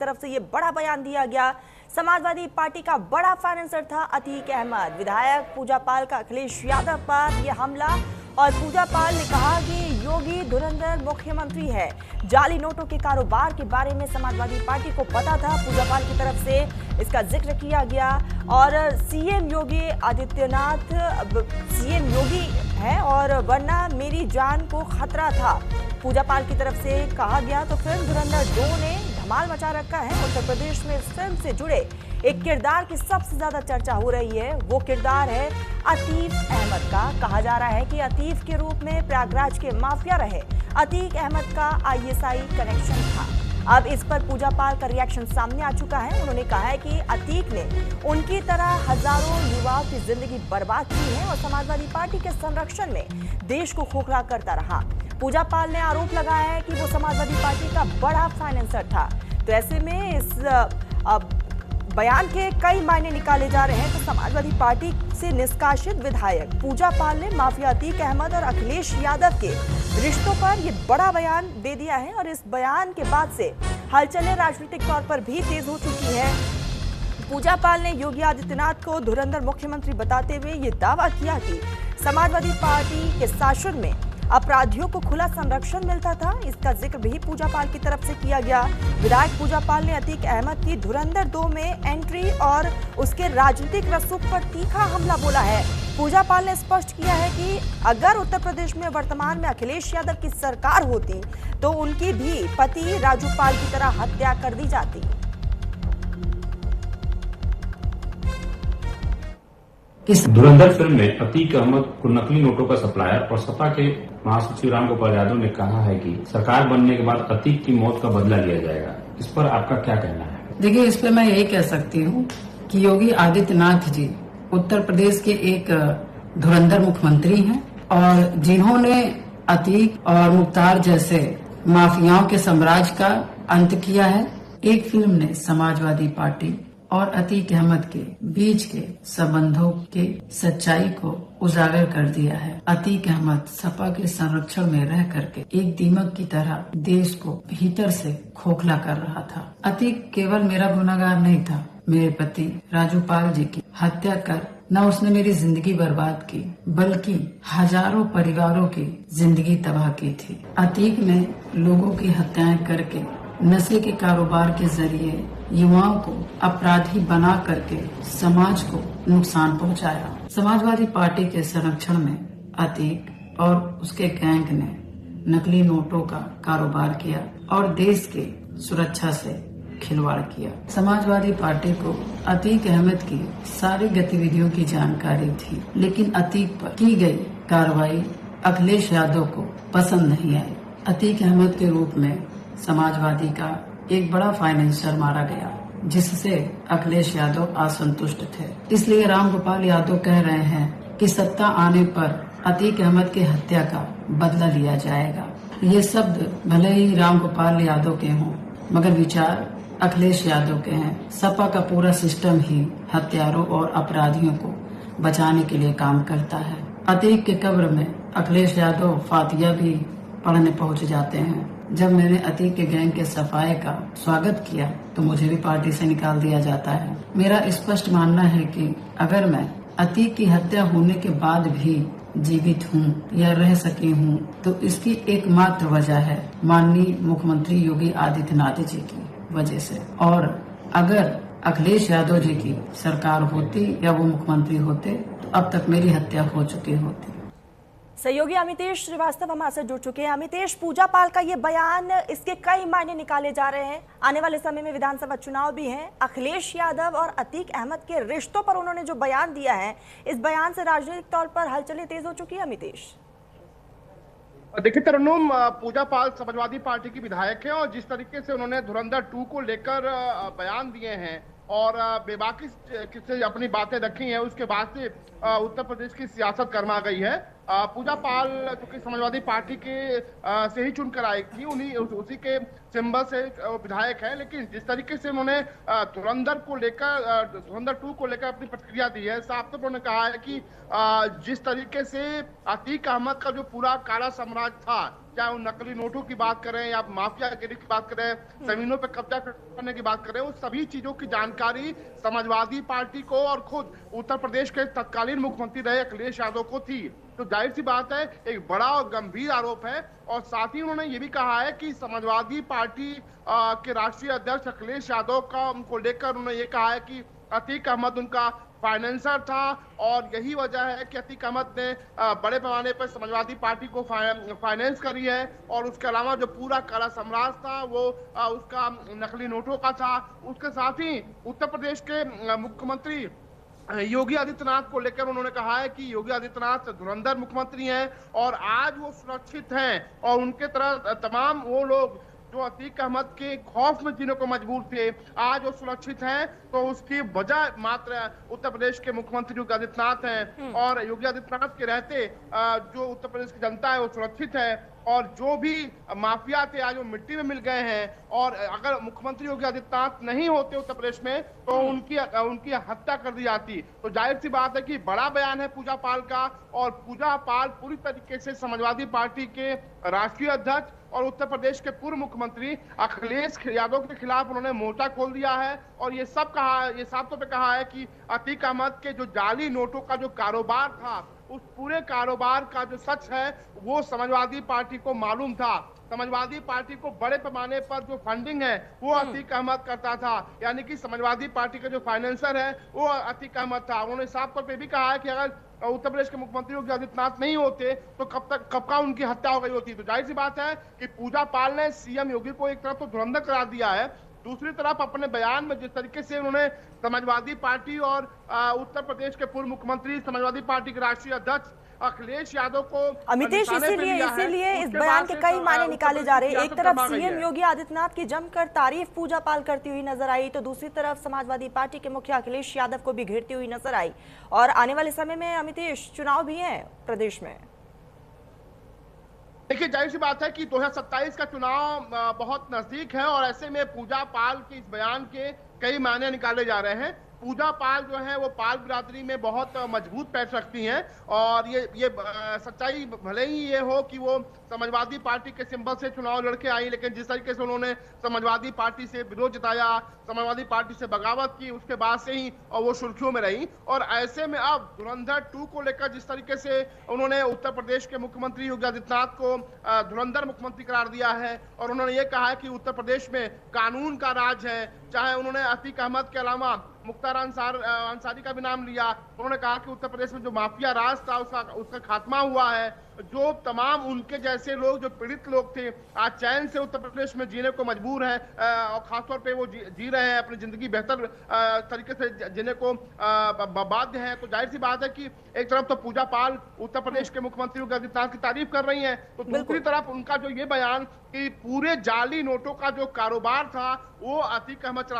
तरफ से ये बड़ा बयान दिया गया। समाजवादी पार्टी का बड़ा फाइनेंसर था अतीक अहमद। विधायक पूजा पाल का अखिलेश यादव पर यह हमला, और पूजा पाल ने कहा कि योगी धुरंधर मुख्यमंत्री है। जाली नोटों के कारोबार के बारे में समाजवादी पार्टी को पता था, पूजा पाल की तरफ से इसका जिक्र किया गया। और सीएम योगी आदित्यनाथ सीएम योगी है और वरना मेरी जान को खतरा था, पूजा पाल की तरफ से कहा गया। तो फिल्म धुरंधर 2 ने धमाल मचा रखा है। उत्तर प्रदेश में इस फिल्म से जुड़े एक किरदार की सबसे ज्यादा चर्चा हो रही है, वो किरदार है अतीक अहमद का। कहा जा रहा है कि अतीक के रूप में प्रयागराज के माफिया रहे अतीक अहमद का आईएसआई कनेक्शन था। अब इस पर पूजा पाल का रिएक्शन सामने आ चुका है। उन्होंने कहा है कि अतीक ने उनकी तरह हजारों युवाओं की जिंदगी बर्बाद की है और समाजवादी पार्टी के संरक्षण में देश को खोखला करता रहा। पूजा पाल ने आरोप लगाया है कि वो समाजवादी पार्टी का बड़ा फाइनेंसर था। तो ऐसे में इस बयान के कई मायने निकाले जा रहे हैं। तो समाजवादी पार्टी से निष्कासित विधायक पूजा पाल ने माफिया अतीक अहमद और अखिलेश यादव के रिश्तों पर यह बड़ा बयान दे दिया है और इस बयान के बाद से हलचलें राजनीतिक तौर पर भी तेज हो चुकी है। पूजा पाल ने योगी आदित्यनाथ को धुरंधर मुख्यमंत्री बताते हुए ये दावा किया कि समाजवादी पार्टी के शासन में अपराधियों को खुला संरक्षण मिलता था। इसका जिक्र भी पूजा पाल की तरफ से किया गया। विधायक पूजा पाल ने अतीक अहमद की धुरंधर 2 में एंट्री और उसके राजनीतिक रसूख पर तीखा हमला बोला है। पूजा पाल ने स्पष्ट किया है कि अगर उत्तर प्रदेश में वर्तमान में अखिलेश यादव की सरकार होती तो उनकी भी पति राजू पाल की तरह हत्या कर दी जाती। इस धुरंधर फिल्म में अतीक अहमद को नकली नोटों का सप्लायर और सपा के महासचिव राम गोपाल यादव ने कहा है कि सरकार बनने के बाद अतीक की मौत का बदला लिया जाएगा। इस पर आपका क्या कहना है? देखिए, इस पे मैं यही कह सकती हूँ कि योगी आदित्यनाथ जी उत्तर प्रदेश के एक धुरंधर मुख्यमंत्री हैं और जिन्होंने अतीक और मुख्तार जैसे माफियाओं के साम्राज्य का अंत किया है। एक फिल्म ने समाजवादी पार्टी और अतीक अहमद के बीच के संबंधों के सच्चाई को उजागर कर दिया है। अतीक अहमद सपा के संरक्षण में रह करके एक दीमक की तरह देश को भीतर से खोखला कर रहा था। अतीक केवल मेरा गुनाहगार नहीं था, मेरे पति राजू पाल जी की हत्या कर न उसने मेरी जिंदगी बर्बाद की बल्कि हजारों परिवारों की जिंदगी तबाह की थी। अतीक ने लोगों की हत्याएं करके नशे के कारोबार के जरिए युवाओं को अपराधी बना करके समाज को नुकसान पहुंचाया। समाजवादी पार्टी के संरक्षण में अतीक और उसके गैंग ने नकली नोटों का कारोबार किया और देश के सुरक्षा से खिलवाड़ किया। समाजवादी पार्टी को अतीक अहमद की सारी गतिविधियों की जानकारी थी, लेकिन अतीक पर की गई कार्रवाई अखिलेश यादव को पसंद नहीं आई। अतीक अहमद के रूप में समाजवादी का एक बड़ा फाइनेंसर मारा गया, जिससे अखिलेश यादव असंतुष्ट थे। इसलिए राम गोपाल यादव कह रहे हैं कि सत्ता आने पर अतीक अहमद की हत्या का बदला लिया जाएगा। ये शब्द भले ही राम गोपाल यादव के हों, मगर विचार अखिलेश यादव के हैं। सपा का पूरा सिस्टम ही हत्यारों और अपराधियों को बचाने के लिए काम करता है। अतीक के कब्र में अखिलेश यादव फातिया भी पढ़ने पहुंच जाते हैं। जब मैंने अतीक के गैंग के सफाई का स्वागत किया तो मुझे भी पार्टी से निकाल दिया जाता है। मेरा स्पष्ट मानना है कि अगर मैं अतीक की हत्या होने के बाद भी जीवित हूँ या रह सकी हूँ तो इसकी एकमात्र वजह है माननीय मुख्यमंत्री योगी आदित्यनाथ जी की वजह से। और अगर अखिलेश यादव जी की सरकार होती या वो मुख्यमंत्री होते तो अब तक मेरी हत्या हो चुकी होती। सहयोगी अमितेश श्रीवास्तव हमारे साथ जुड़ चुके हैं। अमितेश, पूजा पाल का ये बयान, इसके कई मायने निकाले जा रहे हैं। आने वाले समय में विधानसभा चुनाव भी हैं। अखिलेश यादव और अतीक अहमद के रिश्तों पर उन्होंने जो बयान दिया है, इस बयान से राजनीतिक तौर पर हलचलें तेज हो चुकी है। अमितेश, देखिए तरन्नुम, पूजा पाल समाजवादी पार्टी की विधायक है और जिस तरीके से उन्होंने धुरंधर 2 को लेकर बयान दिए हैं और बेबाकी से अपनी बातें रखी हैं, उसके बाद से उत्तर प्रदेश की सियासत गर्मा गई है। पूजा पाल जो कि समाजवादी पार्टी के से ही चुनकर आई थी, उन्हीं उसी के सिंबल से विधायक है। लेकिन जिस तरीके से उन्होंने धुरंधर 2 को लेकर अपनी प्रतिक्रिया दी है, साफ तौर पर उन्होंने कहा है कि जिस तरीके से अतीक अहमद का जो पूरा काला साम्राज्य था, चाहे वो नकली नोटों की बात करें या माफियागिरी की बात करें, जमीनों पर कब्जा करने की बात करें, वो सभी चीजों की जानकारी समाजवादी पार्टी को और खुद उत्तर प्रदेश के तत्कालीन मुख्यमंत्री रहे अखिलेश यादव को थी। तो जाहिर सी बात है, एक बड़ा और गंभीर आरोप है। और साथ ही उन्होंने ये भी कहा है कि समाजवादी पार्टी के राष्ट्रीय अध्यक्ष अखिलेश यादव को लेकर उन्होंने ये कहा है कि अतीक अहमद उनका फाइनेंसर था और यही वजह है कि अतीक अहमद ने बड़े पैमाने पर समाजवादी पार्टी को फाइनेंस करी है। और उसके अलावा जो पूरा काला साम्राज्य था वो उसका नकली नोटों का था। उसके साथ ही उत्तर प्रदेश के मुख्यमंत्री योगी आदित्यनाथ को लेकर उन्होंने कहा है कि योगी आदित्यनाथ धुरंधर मुख्यमंत्री हैं और आज वो सुरक्षित हैं और उनके तरह तमाम वो लोग जो अतीक अहमद के खौफ में जीने को मजबूर थे, आज वो सुरक्षित हैं। तो उसकी वजह मात्र उत्तर प्रदेश के मुख्यमंत्री योगी आदित्यनाथ हैं और योगी आदित्यनाथ के रहते जो उत्तर प्रदेश की जनता है वो सुरक्षित है। और जो भी माफिया थे आज वो मिट्टी में मिल गए हैं। और अगर मुख्यमंत्री योगी आदित्यनाथ नहीं होते उत्तर प्रदेश में तो उनकी हत्या कर दी जाती। तो जाहिर सी बात है कि बड़ा बयान है पूजा पाल का, और पूजा पाल पूरी तरीके से समाजवादी पार्टी के राष्ट्रीय अध्यक्ष और उत्तर प्रदेश के पूर्व मुख्यमंत्री अखिलेश यादव के खिलाफ उन्होंने मोर्चा खोल दिया है। और ये साफ तौर पे कहा है कि अतीक अहमद के जो जाली नोटों का जो कारोबार था, उस पूरे कारोबार का जो सच है वो समाजवादी पार्टी को मालूम था। समाजवादी पार्टी को बड़े पैमाने पर जो फंडिंग है वो अतीक अहमद करता था, यानी कि समाजवादी पार्टी का जो फाइनेंसर है वो अतीक अहमद था। उन्होंने साफ तौर पे भी कहा है कि अगर उत्तर प्रदेश के मुख्यमंत्री योगी आदित्यनाथ नहीं होते तो कब का उनकी हत्या हो गई होती। तो जाहिर सी बात है कि पूजा पाल ने सीएम योगी को एक तरफ तो धुरंधर करार दिया है, दूसरी तरफ अपने बयान में जिस तरीके से उन्होंने समाजवादी पार्टी और उत्तर प्रदेश के पूर्व मुख्यमंत्री समाजवादी पार्टी के राष्ट्रीय अध्यक्ष अखिलेश यादव को अमितेश इसीलिए इस बयान के कई मायने निकाले जा रहे हैं। एक तरफ सीएम योगी आदित्यनाथ की जमकर तारीफ पूजा पाल करती हुई नजर आई, तो दूसरी तरफ समाजवादी पार्टी के मुखिया अखिलेश यादव को भी घेरती हुई नजर आई। और आने वाले समय में अमितेश चुनाव भी है प्रदेश में। देखिए, जाहिर सी बात है कि 2027 का चुनाव बहुत नजदीक है और ऐसे में पूजा पाल के इस बयान के कई मायने निकाले जा रहे हैं। पूजा पाल जो है वो पाल बिरादरी में बहुत मजबूत पैठ रखती हैं और ये सच्चाई भले ही ये हो कि वो समाजवादी पार्टी के सिंबल से चुनाव लड़के आई, लेकिन जिस तरीके से उन्होंने समाजवादी पार्टी से विरोध जताया, समाजवादी पार्टी से बगावत की, उसके बाद से ही और वो सुर्खियों में रही। और ऐसे में अब धुरंधर 2 को लेकर जिस तरीके से उन्होंने उत्तर प्रदेश के मुख्यमंत्री योगी आदित्यनाथ को धुरंधर मुख्यमंत्री करार दिया है और उन्होंने ये कहा है कि उत्तर प्रदेश में कानून का राज है। चाहे उन्होंने अतीक अहमद के अलावा मुख्तार अंसारी का भी नाम लिया, उन्होंने कहा कि उत्तर प्रदेश में जो माफिया राज था उसका खात्मा हुआ है। जो तमाम उनके जैसे लोग जो पीड़ित लोग थे आज चैन से उत्तर प्रदेश में जीने को मजबूर हैं और खासतौर पे वो जी रहे हैं, अपनी जिंदगी बेहतर तरीके से जीने को बाध्य हैं। तो जाहिर सी बात है कि एक तरफ तो पूजा पाल उत्तर प्रदेश के मुख्यमंत्री योगी आदित्यनाथ की तारीफ कर रही हैं, तो दूसरी तरफ उनका जो ये बयान कि पूरे जाली नोटों का जो कारोबार था वो अतीक अहमद